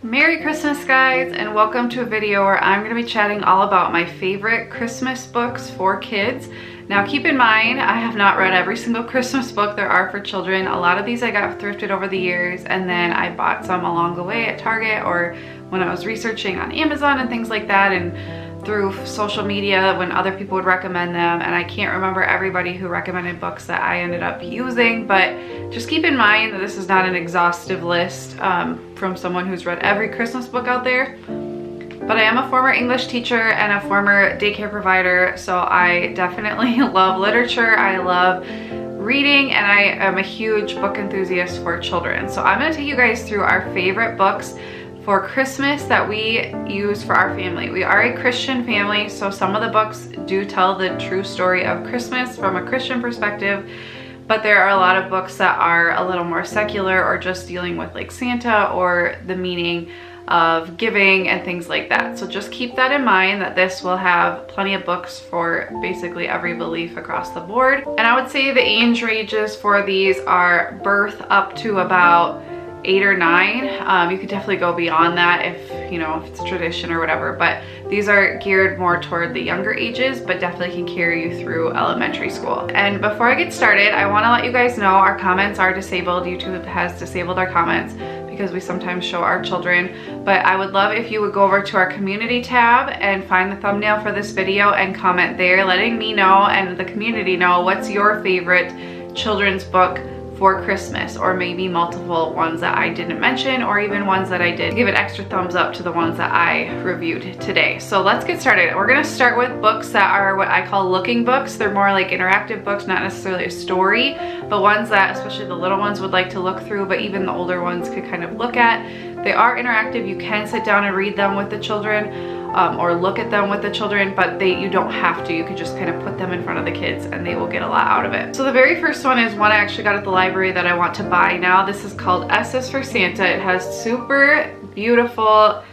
Merry Christmas, guys, and welcome to a video where I'm going to be chatting all about my favorite Christmas books for kids. Now keep in mind, I have not read every single Christmas book there are for children. A lot of these I got thrifted over the years, and then I bought some along the way at Target or when I was researching on Amazon and things like that, and through social media when other people would recommend them. And I can't remember everybody who recommended books that I ended up using, but just keep in mind that this is not an exhaustive list from someone who's read every Christmas book out there. But I am a former English teacher and a former daycare provider, so I definitely love literature. I love reading, and I am a huge book enthusiast for children. So I'm going to take you guys through our favorite books for Christmas that we use for our family. We are a Christian family, so some of the books do tell the true story of Christmas from a Christian perspective, but there are a lot of books that are a little more secular or just dealing with like Santa or the meaning of giving and things like that. So just keep that in mind, that this will have plenty of books for basically every belief across the board. And I would say the age ranges for these are birth up to about 8 or 9. You could definitely go beyond that if, you know, if it's tradition or whatever, but these are geared more toward the younger ages, but definitely can carry you through elementary school. And before I get started, I want to let you guys know our comments are disabled. YouTube has disabled our comments because we sometimes show our children, but I would love if you would go over to our community tab and find the thumbnail for this video and comment there, letting me know and the community know what's your favorite children's book for Christmas, or maybe multiple ones that I didn't mention, or even ones that I did. Give an extra thumbs up to the ones that I reviewed today. So let's get started. We're gonna start with books that are what I call looking books. They're more like interactive books, not necessarily a story, but ones that especially the little ones would like to look through, but even the older ones could kind of look at. They are interactive. You can sit down and read them with the children. Or look at them with the children, but you don't have to. You can just kind of put them in front of the kids and they will get a lot out of it. So the very first one is one I actually got at the library that I want to buy now. This is called S is for Santa. It has super beautiful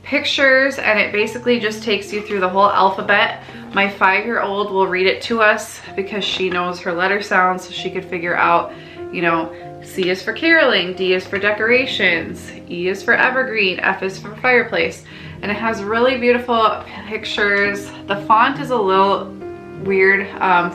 pictures, and it basically just takes you through the whole alphabet. My 5-year-old will read it to us because she knows her letter sounds, so she could figure out, you know, C is for caroling, D is for decorations, E is for evergreen, F is for fireplace. And it has really beautiful pictures. The font is a little weird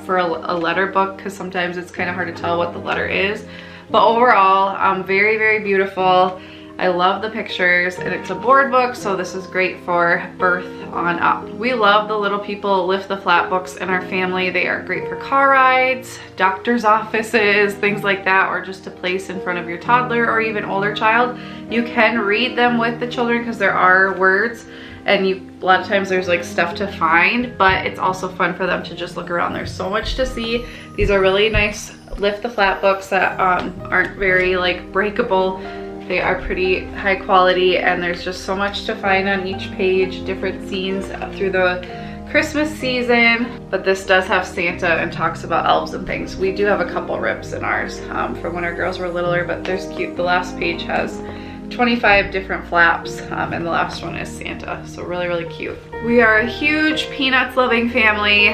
for a letter book because sometimes it's kind of hard to tell what the letter is. But overall, very, very beautiful. I love the pictures, and it's a board book, so this is great for birth on up. We love the Little People Lift the Flat books in our family. They are great for car rides, doctor's offices, things like that, or just to place in front of your toddler or even older child. You can read them with the children because there are words, and a lot of times there's like stuff to find, but it's also fun for them to just look around. There's so much to see. These are really nice lift the flat books that aren't very like breakable. They are pretty high quality, and there's just so much to find on each page, different scenes through the Christmas season. But this does have Santa and talks about elves and things. We do have a couple rips in ours from when our girls were littler, but there's cute. The last page has 25 different flaps, and the last one is Santa, so really, really cute. We are a huge Peanuts loving family.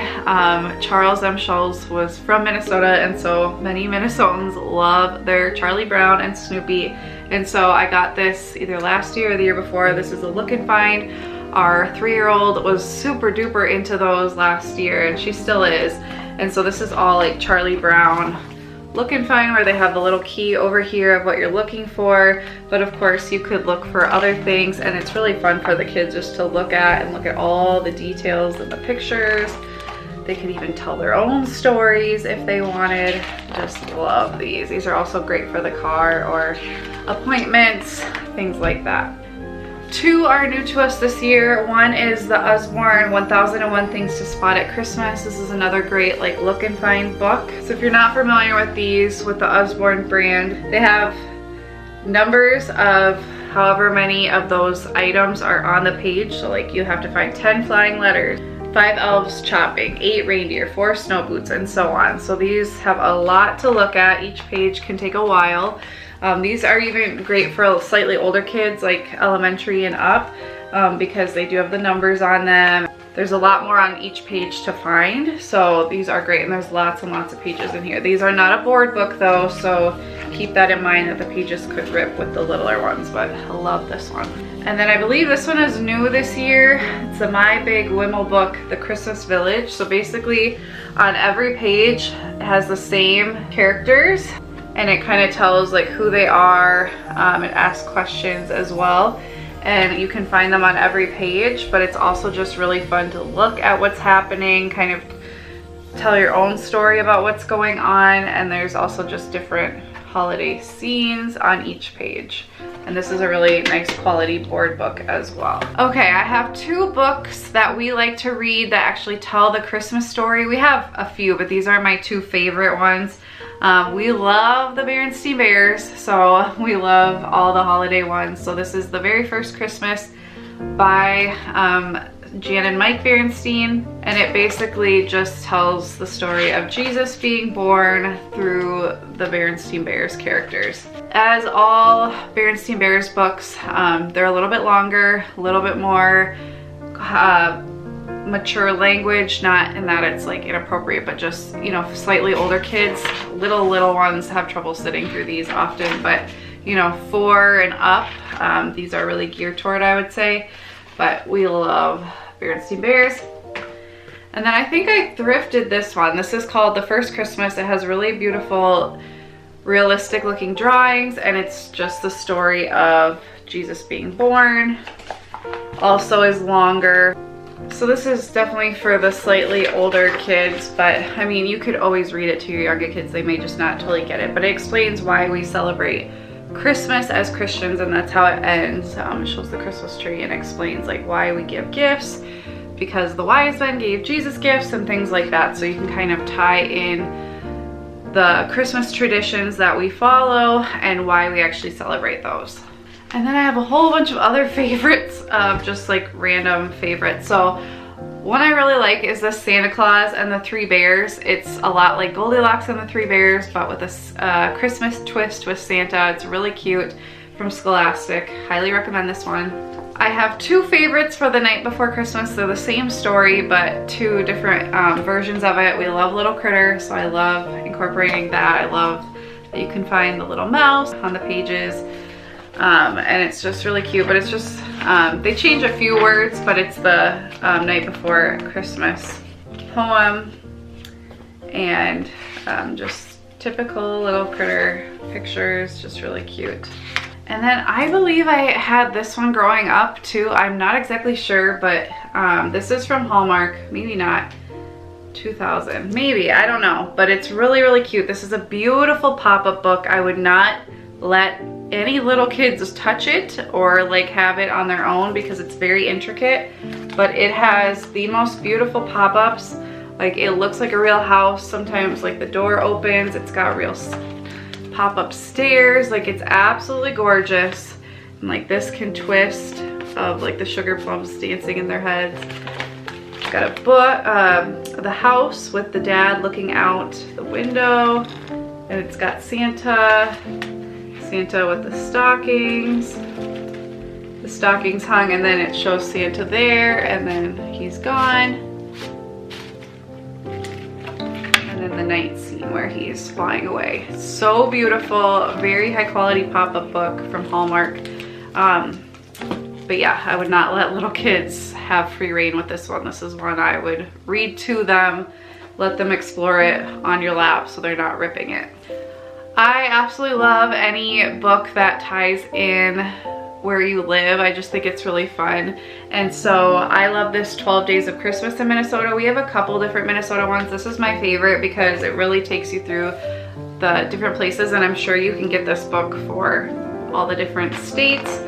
Charles M. Schulz was from Minnesota, and so many Minnesotans love their Charlie Brown and Snoopy. And so I got this either last year or the year before. This is a look and find. Our 3-year-old was super duper into those last year, and she still is. And so this is all like Charlie Brown look and find, where they have the little key over here of what you're looking for. But of course you could look for other things, and it's really fun for the kids just to look at and look at all the details in the pictures. They could even tell their own stories if they wanted. Just love these. These are also great for the car or appointments, things like that. 2 are new to us this year. One is the Usborne 1001 Things to Spot at Christmas. This is another great like look and find book. So if you're not familiar with these, with the Usborne brand, they have numbers of however many of those items are on the page. So like you have to find 10 flying letters, 5 elves chopping, 8 reindeer, 4 snow boots, and so on. So these have a lot to look at. Each page can take a while. These are even great for slightly older kids, like elementary and up, because they do have the numbers on them. There's a lot more on each page to find, so these are great, and there's lots and lots of pages in here. These are not a board book though, so keep that in mind that the pages could rip with the littler ones, but I love this one. And then I believe this one is new this year. It's a My Big Wimmel book, The Christmas Village. So basically on every page it has the same characters and it kind of tells like who they are. It asks questions as well. And you can find them on every page, but it's also just really fun to look at what's happening, kind of tell your own story about what's going on, and there's also just different holiday scenes on each page. And this is a really nice quality board book as well. Okay, I have 2 books that we like to read that actually tell the Christmas story. We have a few, but these are my 2 favorite ones. We love the Berenstain Bears, so we love all the holiday ones. So this is The Very First Christmas by Jan and Mike Berenstain, and it basically just tells the story of Jesus being born through the Berenstain Bears characters. As all Berenstain Bears books, they're a little bit longer, a little bit more mature language, not in that it's like inappropriate, but just, you know, slightly older kids, little ones have trouble sitting through these often, but you know, 4 and up, these are really geared toward, I would say. But we love Berenstain Bears. And then I think I thrifted this one. This is called The First Christmas. It has really beautiful, realistic looking drawings, and it's just the story of Jesus being born. Also is longer. So this is definitely for the slightly older kids, but I mean, you could always read it to your younger kids. They may just not totally get it, but it explains why we celebrate Christmas as Christians, and that's how it ends. It shows the Christmas tree and explains like why we give gifts, because the wise men gave Jesus gifts and things like that. So you can kind of tie in the Christmas traditions that we follow and why we actually celebrate those. And then I have a whole bunch of other favorites, just like random favorites. So one I really like is the Santa Claus and the 3 Bears. It's a lot like Goldilocks and the 3 Bears, but with a Christmas twist with Santa. It's really cute, from Scholastic. Highly recommend this one. I have 2 favorites for The Night Before Christmas. They're the same story, but 2 different versions of it. We love Little Critter, so I love incorporating that. I love that you can find the little mouse on the pages. And it's just really cute, but it's just, they change a few words, but it's the Night Before Christmas poem, and just typical Little Critter pictures, just really cute. And then I believe I had this one growing up too. I'm not exactly sure, but this is from Hallmark, maybe not, 2000, maybe, I don't know, but it's really cute. This is a beautiful pop-up book. I would not let any little kids touch it or like have it on their own because it's very intricate, but it has the most beautiful pop-ups. Like, it looks like a real house. Sometimes like the door opens, it's got real pop-up stairs. Like, it's absolutely gorgeous. And like this can twist of like the sugar plums dancing in their heads. Got a book, the house with the dad looking out the window, and it's got Santa with the stockings hung, and then it shows Santa there, and then he's gone, and then the night scene where he's flying away. So beautiful, very high quality pop-up book from Hallmark. But yeah, I would not let little kids have free reign with this one. This is one I would read to them, let them explore it on your lap so they're not ripping it. I absolutely love any book that ties in where you live. I just think it's really fun. And so I love this 12 Days of Christmas in Minnesota. We have a couple different Minnesota ones. This is my favorite because it really takes you through the different places, and I'm sure you can get this book for all the different states.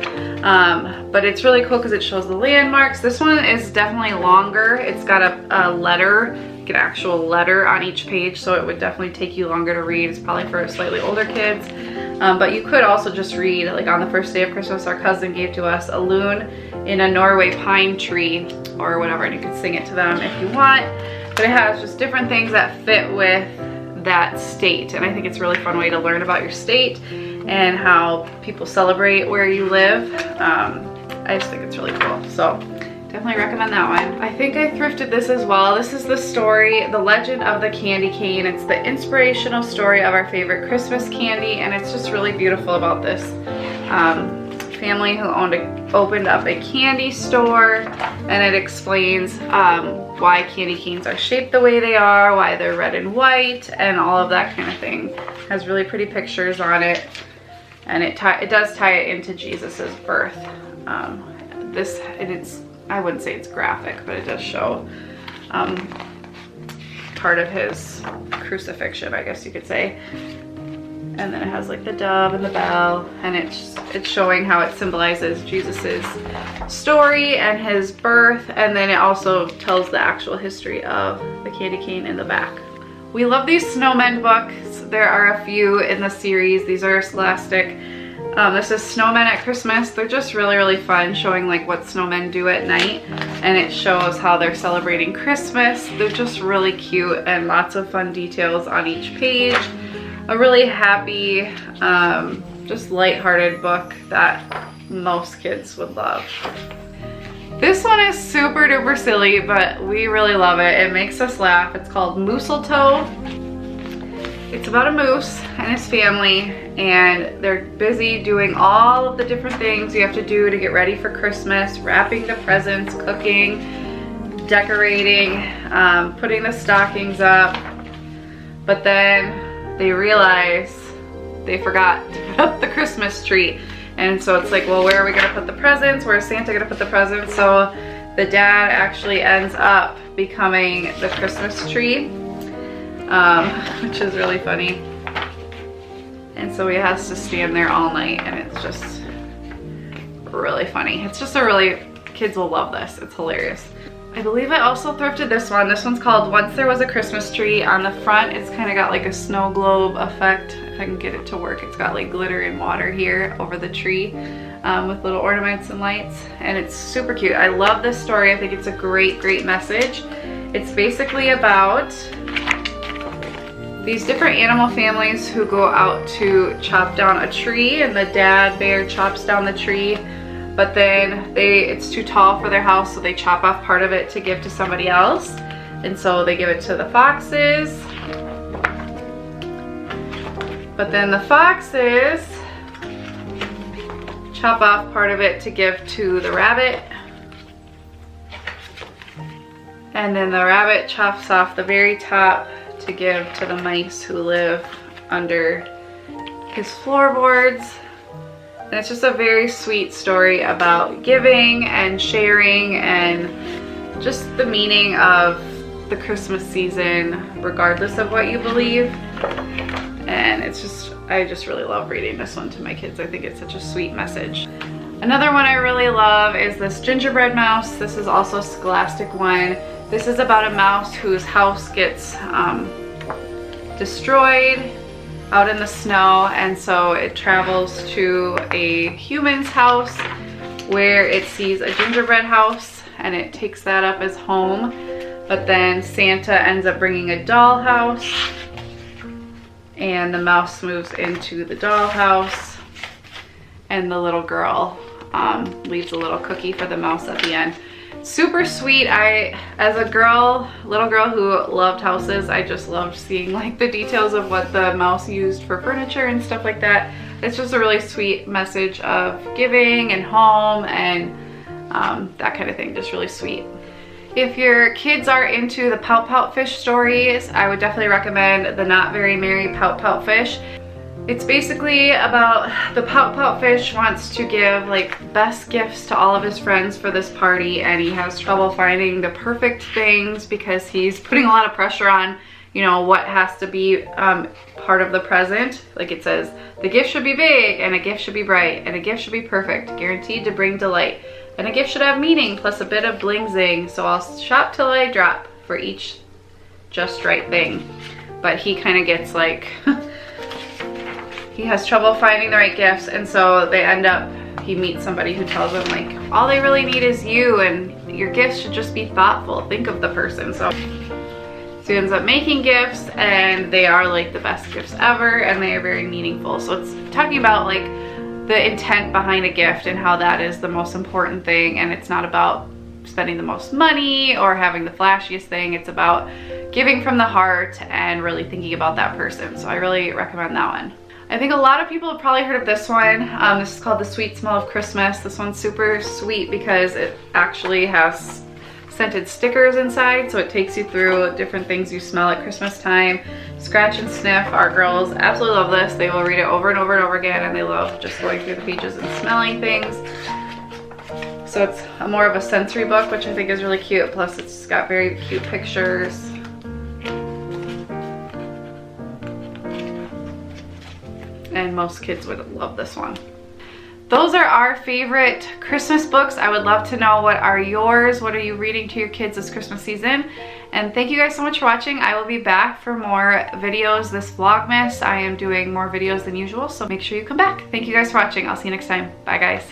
But it's really cool because it shows the landmarks. This one is definitely longer. It's got a letter, an actual letter on each page, so it would definitely take you longer to read. It's probably for slightly older kids. But you could also just read, like, on the first day of Christmas, our cousin gave to us a loon in a Norway pine tree or whatever, and you could sing it to them if you want. But it has just different things that fit with that state, and I think it's a really fun way to learn about your state and how people celebrate where you live. I just think it's really cool. So definitely recommend that one. I think I thrifted this as well. This is the story, The Legend of the Candy Cane. It's the inspirational story of our favorite Christmas candy, and it's just really beautiful about this family who opened up a candy store, and it explains why candy canes are shaped the way they are, why they're red and white, and all of that kind of thing. It has really pretty pictures on it, and it does tie it into Jesus's birth. I wouldn't say it's graphic, but it does show part of his crucifixion, I guess you could say. And then it has like the dove and the bell, and it's showing how it symbolizes Jesus's story and his birth, and then it also tells the actual history of the candy cane in the back. We love these snowmen books. There are a few in the series. These are Scholastic. This is Snowmen at Christmas. They're just really, really fun, showing like what snowmen do at night, and it shows how they're celebrating Christmas. They're just really cute and lots of fun details on each page. A really happy, just lighthearted book that most kids would love. This one is super duper silly, but we really love it. It makes us laugh. It's called Mistletoe. It's about a moose and his family, and they're busy doing all of the different things you have to do to get ready for Christmas, wrapping the presents, cooking, decorating, putting the stockings up. But then they realize they forgot to put up the Christmas tree. And so it's like, well, where are we gonna put the presents? Where is Santa gonna put the presents? So the dad actually ends up becoming the Christmas tree. Which is really funny. And so he has to stand there all night, and it's just really funny. It's just kids will love this. It's hilarious. I believe I also thrifted this one. This one's called Once There Was a Christmas Tree. On the front, it's kind of got like a snow globe effect. If I can get it to work, it's got like glitter and water here over the tree with little ornaments and lights, and it's super cute. I love this story. I think it's a great, great message. It's basically about these different animal families who go out to chop down a tree, and the dad bear chops down the tree, but then it's too tall for their house, so they chop off part of it to give to somebody else, and so they give it to the foxes. But then the foxes chop off part of it to give to the rabbit, and then the rabbit chops off the very top to give to the mice who live under his floorboards. And it's just a very sweet story about giving and sharing and just the meaning of the Christmas season, regardless of what you believe. And I just really love reading this one to my kids. I think it's such a sweet message. Another one I really love is this Gingerbread Mouse. This is also a Scholastic one. This is about a mouse whose house gets destroyed out in the snow, and so it travels to a human's house where it sees a gingerbread house, and it takes that up as home. But then Santa ends up bringing a doll house, and the mouse moves into the doll house, and the little girl leaves a little cookie for the mouse at the end. Super sweet. As a little girl who loved houses, I just loved seeing like the details of what the mouse used for furniture and stuff like that. It's just a really sweet message of giving and home and that kind of thing, just really sweet. If your kids are into the Pout Pout Fish stories, I would definitely recommend the Not Very Merry Pout Pout Fish. It's basically about the Pout Pout Fish wants to give like best gifts to all of his friends for this party, and he has trouble finding the perfect things because he's putting a lot of pressure on, you know, what has to be part of the present. Like it says, the gift should be big, and a gift should be bright, and a gift should be perfect, guaranteed to bring delight. And a gift should have meaning plus a bit of bling zing, so I'll shop till I drop for each just right thing. But he kind of gets like, he has trouble finding the right gifts, and so he meets somebody who tells him like, all they really need is you, and your gifts should just be thoughtful, think of the person. So he ends up making gifts, and they are like the best gifts ever, and they are very meaningful. So it's talking about like the intent behind a gift and how that is the most important thing, and it's not about spending the most money or having the flashiest thing. It's about giving from the heart and really thinking about that person. So I really recommend that one. I think a lot of people have probably heard of this one. This is called The Sweet Smell of Christmas. This one's super sweet because it actually has scented stickers inside, so it takes you through different things you smell at Christmas time. Scratch and sniff. Our girls absolutely love this. They will read it over and over and over again, and they love just going through the pages and smelling things. So it's more of a sensory book, which I think is really cute. Plus it's got very cute pictures. And most kids would love this one. Those are our favorite Christmas books. I would love to know what are yours. What are you reading to your kids this Christmas season? And thank you guys so much for watching. I will be back for more videos this Vlogmas. I am doing more videos than usual, so make sure you come back. Thank you guys for watching. I'll see you next time. Bye guys.